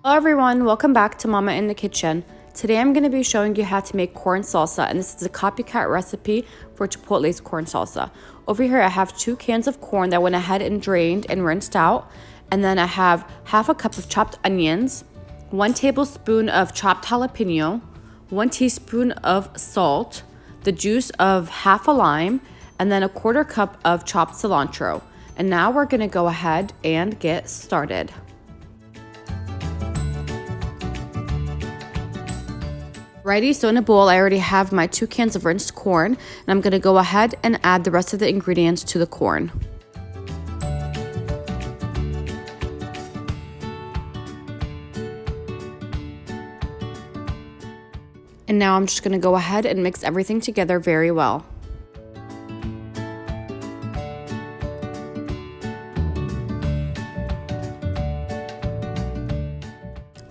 Hello everyone, welcome back to Mama in the Kitchen. Today I'm going to be showing you how to make corn salsa, and this is a copycat recipe for Chipotle's corn salsa. Over here I have 2 cans of corn that went ahead and drained and rinsed out, and then I have half a cup of chopped onions, 1 tablespoon of chopped jalapeno, 1 teaspoon of salt, the juice of half a lime, and then a 1/4 cup of chopped cilantro. And now we're going to go ahead and get started. Righty, so in a bowl, I already have my 2 cans of rinsed corn, and I'm gonna go ahead and add the rest of the ingredients to the corn. And now I'm just gonna go ahead and mix everything together very well.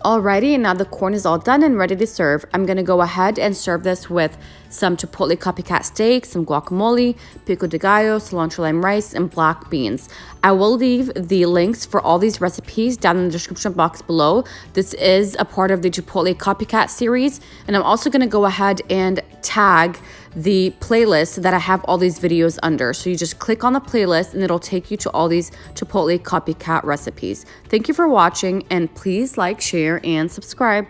Alrighty, and now the corn is all done and ready to serve. I'm gonna go ahead and serve this with some Chipotle copycat steak, some guacamole, pico de gallo, cilantro lime rice, and black beans. I will leave the links for all these recipes down in the description box below. This is a part of the Chipotle copycat series, and I'm also gonna go ahead and tag the playlist that I have all these videos under. So you just click on the playlist and it'll take you to all these Chipotle copycat recipes. Thank you for watching, and please like, share, and subscribe.